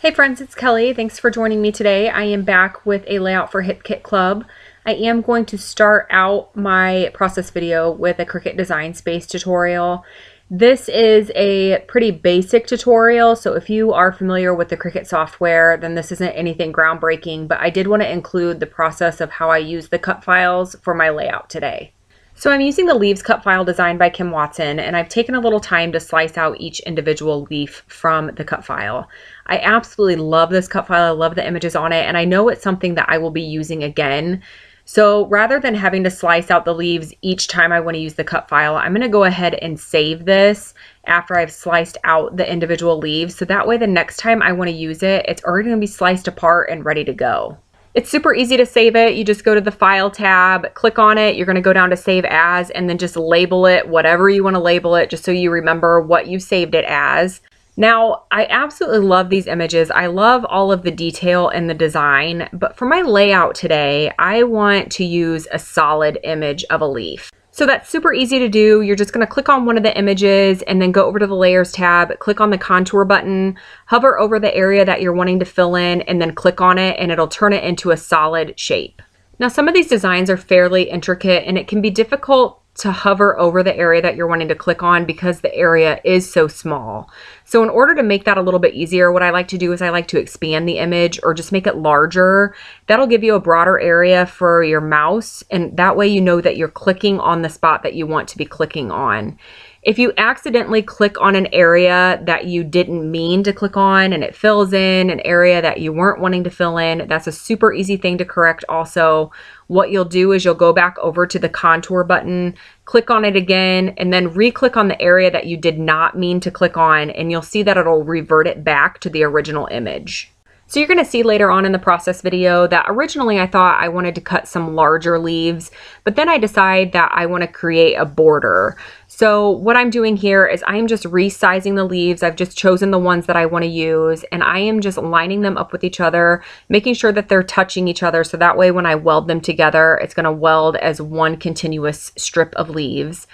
Hey friends, it's Kelly. Thanks for joining me today. I am back with a layout for Hip Kit Club. I am going to start out my process video with a Cricut Design Space tutorial. This is a pretty basic tutorial, so if you are familiar with the Cricut software, then this isn't anything groundbreaking, but I did want to include the process of how I use the cut files for my layout today. So I'm using the leaves cut file designed by Kim Watson, and I've taken a little time to slice out each individual leaf from the cut file. I absolutely love this cut file. I love the images on it, and I know it's something that I will be using again. So rather than having to slice out the leaves each time I want to use the cut file, I'm going to go ahead and save this after I've sliced out the individual leaves. So that way the next time I want to use it, it's already going to be sliced apart and ready to go. It's super easy to save it. You just go to the File tab, click on it. You're going to go down to Save As, and then just label it whatever you want to label it, just so you remember what you saved it as. Now, I absolutely love these images. I love all of the detail and the design, but for my layout today, I want to use a solid image of a leaf. So that's super easy to do. You're just going to click on one of the images and then go over to the Layers tab, click on the contour button, hover over the area that you're wanting to fill in, and then click on it, and it'll turn it into a solid shape. Now, some of these designs are fairly intricate, and it can be difficult to hover over the area that you're wanting to click on because the area is so small. So in order to make that a little bit easier, what I like to do is I like to expand the image or just make it larger. That'll give you a broader area for your mouse, and that way you know that you're clicking on the spot that you want to be clicking on. If you accidentally click on an area that you didn't mean to click on and it fills in an area that you weren't wanting to fill in, that's a super easy thing to correct also. What you'll do is you'll go back over to the contour button, click on it again, and then re-click on the area that you did not mean to click on, and you'll see that it'll revert it back to the original image. So you're going to see later on in the process video that originally I thought I wanted to cut some larger leaves, but then I decide that I want to create a border. So what I'm doing here is I am just resizing the leaves. I've just chosen the ones that I want to use, and I am just lining them up with each other, making sure that they're touching each other, so that way when I weld them together, it's going to weld as one continuous strip of leaves.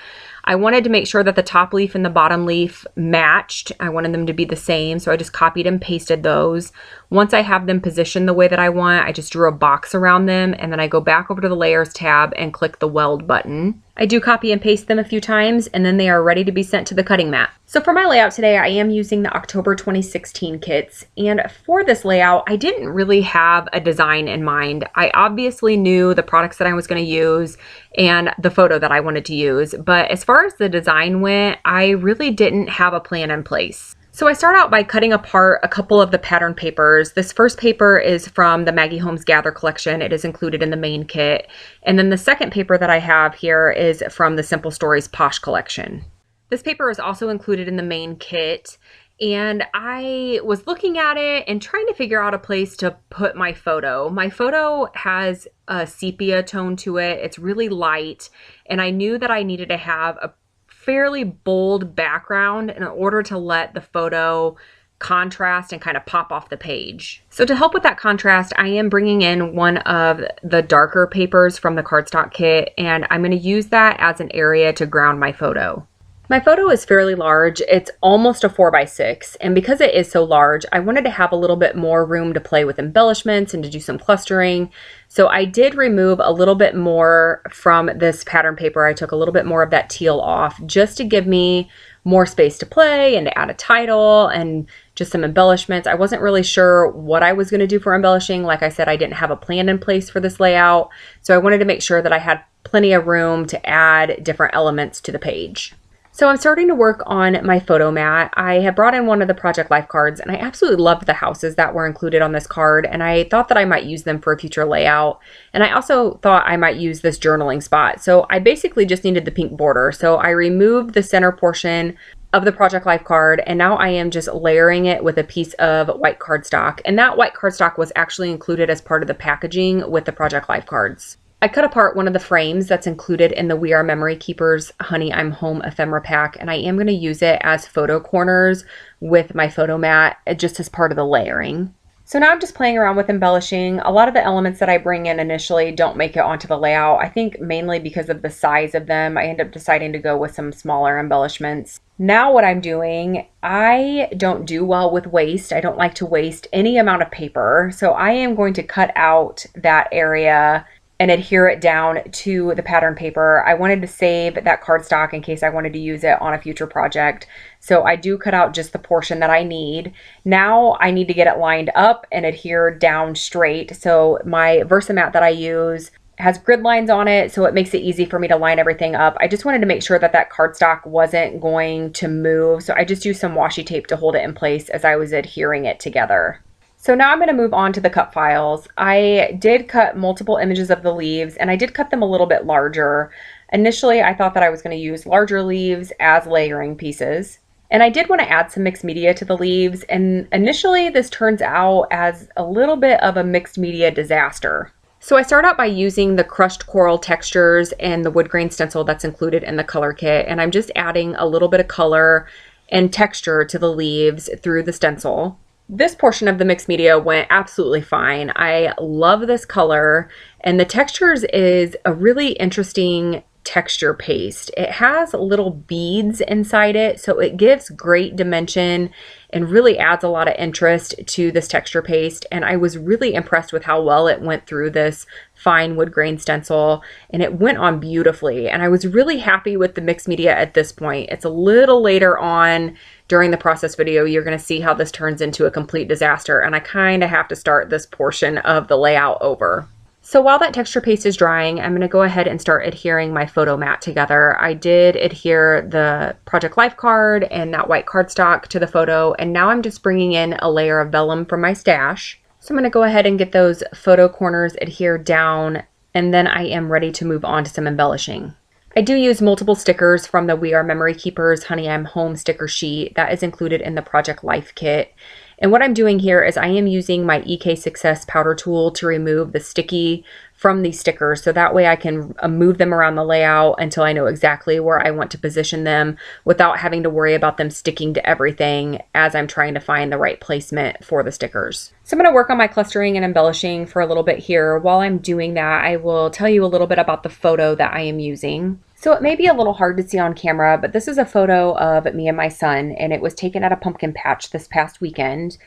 I wanted to make sure that the top leaf and the bottom leaf matched. I wanted them to be the same, so I just copied and pasted those. Once I have them positioned the way that I want, I just drew a box around them, and then I go back over to the Layers tab and click the Weld button. I do copy and paste them a few times, and then they are ready to be sent to the cutting mat. So for my layout today, I am using the October 2016 kits, and for this layout, I didn't really have a design in mind. I obviously knew the products that I was going to use and the photo that I wanted to use, but as far as the design went, I really didn't have a plan in place. So I start out by cutting apart a couple of the pattern papers. This first paper is from the Maggie Holmes Gather collection. It is included in the main kit. And then the second paper that I have here is from the Simple Stories Posh collection. This paper is also included in the main kit. And I was looking at it and trying to figure out a place to put my photo. My photo has a sepia tone to it. It's really light. And I knew that I needed to have a fairly bold background in order to let the photo contrast and kind of pop off the page. So to help with that contrast, I am bringing in one of the darker papers from the cardstock kit, and I'm going to use that as an area to ground my photo. My photo is fairly large. It's almost a 4x6, and because it is so large, I wanted to have a little bit more room to play with embellishments and to do some clustering. So I did remove a little bit more from this pattern paper. I took a little bit more of that teal off just to give me more space to play and to add a title and just some embellishments. I wasn't really sure what I was going to do for embellishing. Like I said, I didn't have a plan in place for this layout, so I wanted to make sure that I had plenty of room to add different elements to the page. So I'm starting to work on my photo mat. I have brought in one of the Project Life cards, and I absolutely loved the houses that were included on this card, and I thought that I might use them for a future layout. And I also thought I might use this journaling spot. So I basically just needed the pink border. So I removed the center portion of the Project Life card, and now I am just layering it with a piece of white cardstock. And that white cardstock was actually included as part of the packaging with the Project Life cards. I cut apart one of the frames that's included in the We Are Memory Keepers Honey I'm Home ephemera pack, and I am going to use it as photo corners with my photo mat just as part of the layering. So now I'm just playing around with embellishing. A lot of the elements that I bring in initially don't make it onto the layout. I think mainly because of the size of them. I end up deciding to go with some smaller embellishments. Now what I'm doing, I don't do well with waste. I don't like to waste any amount of paper. So I am going to cut out that area and adhere it down to the pattern paper. I wanted to save that cardstock in case I wanted to use it on a future project. So I do cut out just the portion that I need. Now I need to get it lined up and adhere down straight. So my Versamat that I use has grid lines on it, so it makes it easy for me to line everything up. I just wanted to make sure that that cardstock wasn't going to move. So I just used some washi tape to hold it in place as I was adhering it together. So now I'm going to move on to the cut files. I did cut multiple images of the leaves, and I did cut them a little bit larger. Initially, I thought that I was going to use larger leaves as layering pieces. And I did want to add some mixed media to the leaves, and initially this turns out as a little bit of a mixed media disaster. So I start out by using the crushed coral textures and the wood grain stencil that's included in the color kit, and I'm just adding a little bit of color and texture to the leaves through the stencil. This portion of the mixed media went absolutely fine. I love this color, and the textures is a really interesting texture paste. It has little beads inside it, so it gives great dimension and really adds a lot of interest to this texture paste. And I was really impressed with how well it went through this fine wood grain stencil, and it went on beautifully. And I was really happy with the mixed media at this point. It's a little later on during the process video, you're going to see how this turns into a complete disaster, and I kind of have to start this portion of the layout over. So while that texture paste is drying, I'm going to go ahead and start adhering my photo mat together. I did adhere the Project Life card and that white cardstock to the photo, and now I'm just bringing in a layer of vellum from my stash. So I'm going to go ahead and get those photo corners adhered down, and then I am ready to move on to some embellishing. I do use multiple stickers from the We Are Memory Keepers Honey I'm Home sticker sheet that is included in the Project Life kit. And what I'm doing here is I am using my EK Success powder tool to remove the sticky from these stickers, so that way I can move them around the layout until I know exactly where I want to position them without having to worry about them sticking to everything as I'm trying to find the right placement for the stickers. So I'm going to work on my clustering and embellishing for a little bit here. While I'm doing that, I will tell you a little bit about the photo that I am using. So it may be a little hard to see on camera, but this is a photo of me and my son, and it was taken at a pumpkin patch this past weekend.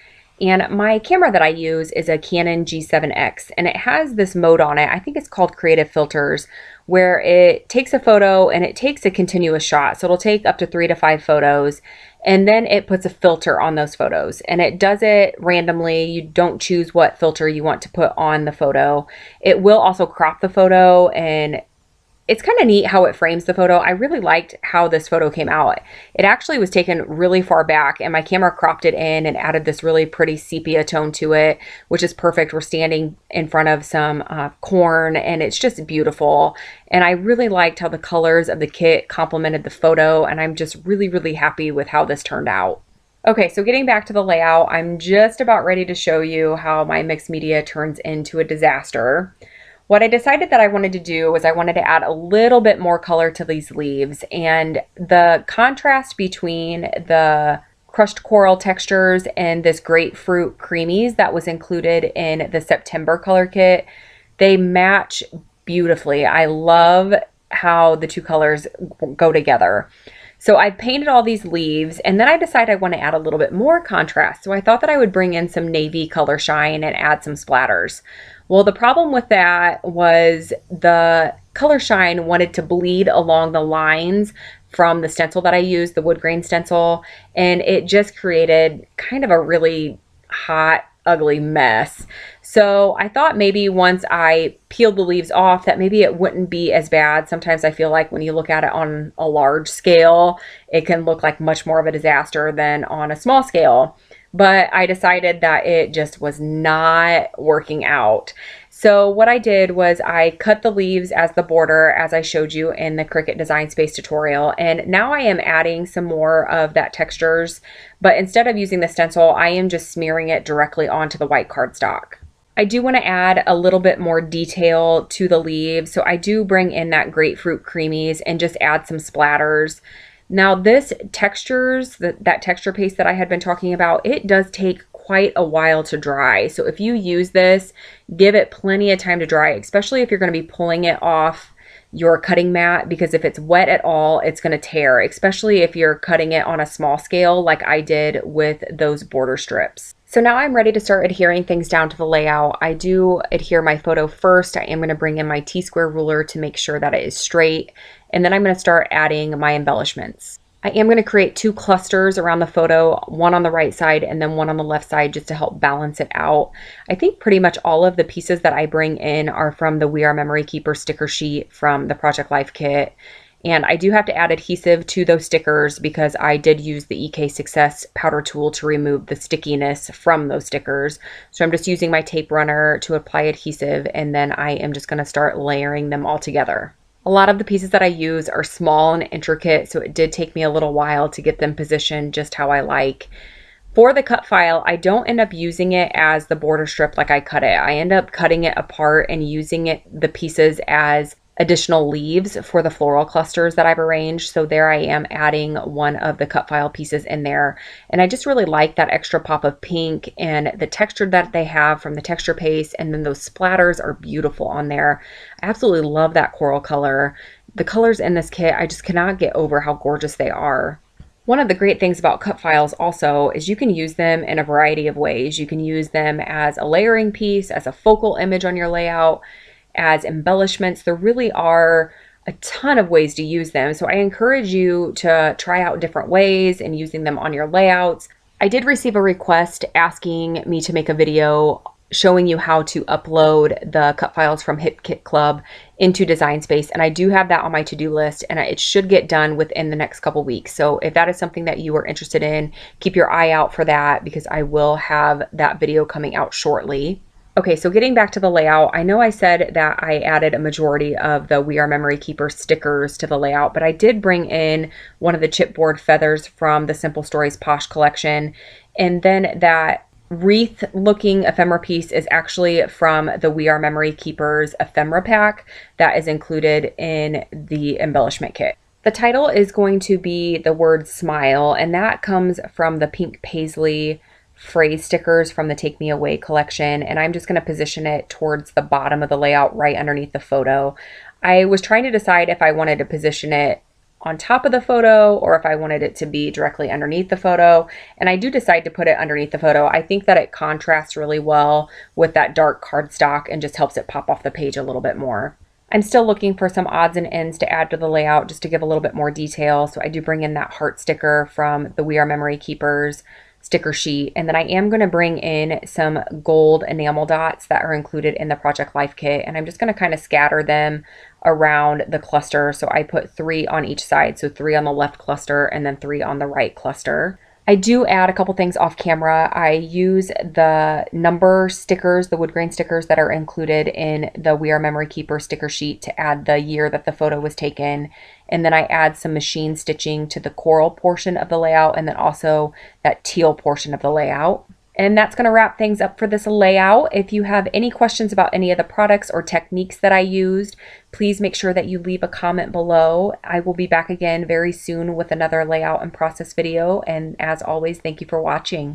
And my camera that I use is a Canon G7X, and it has this mode on it, I think it's called Creative Filters, where it takes a photo and it takes a continuous shot. So it'll take up to 3 to 5 photos, and then it puts a filter on those photos, and it does it randomly. You don't choose what filter you want to put on the photo. It will also crop the photo, and it's kind of neat how it frames the photo. I really liked how this photo came out. It actually was taken really far back, and my camera cropped it in and added this really pretty sepia tone to it, which is perfect. We're standing in front of some corn, and it's just beautiful. And I really liked how the colors of the kit complemented the photo, and I'm just really, really happy with how this turned out. Okay, so getting back to the layout, I'm just about ready to show you how my mixed media turns into a disaster. What I decided that I wanted to do was I wanted to add a little bit more color to these leaves, and the contrast between the crushed coral textures and this grapefruit creamies that was included in the September color kit, they match beautifully. I love how the two colors go together. So I painted all these leaves, and then I decided I want to add a little bit more contrast. So I thought that I would bring in some navy color shine and add some splatters. Well, the problem with that was the color shine wanted to bleed along the lines from the stencil that I used, the wood grain stencil, and it just created kind of a really hot, ugly mess. So I thought maybe once I peeled the leaves off that maybe it wouldn't be as bad. Sometimes I feel like when you look at it on a large scale, it can look like much more of a disaster than on a small scale. But I decided that it just was not working out. So what I did was I cut the leaves as the border, as I showed you in the Cricut Design Space tutorial. And now I am adding some more of that textures, but instead of using the stencil, I am just smearing it directly onto the white cardstock. I do want to add a little bit more detail to the leaves. So I do bring in that grapefruit creamies and just add some splatters. Now this textures, that texture paste that I had been talking about, it does take quite a while to dry. So if you use this, give it plenty of time to dry, especially if you're going to be pulling it off your cutting mat, because if it's wet at all, it's going to tear, especially if you're cutting it on a small scale like I did with those border strips. So now I'm ready to start adhering things down to the layout. I do adhere my photo first. I am going to bring in my T-square ruler to make sure that it is straight, and then I'm going to start adding my embellishments. I am going to create 2 clusters around the photo, one on the right side and then one on the left side, just to help balance it out. I think pretty much all of the pieces that I bring in are from the We Are Memory Keeper sticker sheet from the Project Life kit. And I do have to add adhesive to those stickers because I did use the EK Success powder tool to remove the stickiness from those stickers. So I'm just using my tape runner to apply adhesive, and then I am just going to start layering them all together. A lot of the pieces that I use are small and intricate, so it did take me a little while to get them positioned just how I like. For the cut file, I don't end up using it as the border strip like I cut it. I end up cutting it apart and using the pieces as additional leaves for the floral clusters that I've arranged. So there I am adding one of the cut file pieces in there. And I just really like that extra pop of pink and the texture that they have from the texture paste. And then those splatters are beautiful on there. I absolutely love that coral color. The colors in this kit, I just cannot get over how gorgeous they are. One of the great things about cut files also is you can use them in a variety of ways. You can use them as a layering piece, as a focal image on your layout, as embellishments. There really are a ton of ways to use them. So I encourage you to try out different ways and using them on your layouts. I did receive a request asking me to make a video showing you how to upload the cut files from Hit Kit Club into Design Space. And I do have that on my to-do list, and it should get done within the next couple weeks. So if that is something that you are interested in, keep your eye out for that because I will have that video coming out shortly. Okay, so getting back to the layout, I know I said that I added a majority of the We Are Memory Keeper stickers to the layout, but I did bring in one of the chipboard feathers from the Simple Stories Posh collection. And then that wreath looking ephemera piece is actually from the We Are Memory Keepers ephemera pack that is included in the embellishment kit. The title is going to be the word smile, and that comes from the pink paisley phrase stickers from the Take Me Away collection, and I'm just going to position it towards the bottom of the layout right underneath the photo. I was trying to decide if I wanted to position it on top of the photo or if I wanted it to be directly underneath the photo, and I do decide to put it underneath the photo. I think that it contrasts really well with that dark cardstock and just helps it pop off the page a little bit more. I'm still looking for some odds and ends to add to the layout just to give a little bit more detail, so I do bring in that heart sticker from the We Are Memory Keepers sticker sheet, and then I am going to bring in some gold enamel dots that are included in the Project Life kit, and I'm just going to kind of scatter them around the cluster. So I put 3 on each side, so 3 on the left cluster and then 3 on the right cluster. I do add a couple things off camera. I use the number stickers, the wood grain stickers that are included in the We Are Memory Keeper sticker sheet to add the year that the photo was taken. And then I add some machine stitching to the coral portion of the layout and then also that teal portion of the layout. And that's going to wrap things up for this layout. If you have any questions about any of the products or techniques that I used, please make sure that you leave a comment below. I will be back again very soon with another layout and process video. And as always, thank you for watching.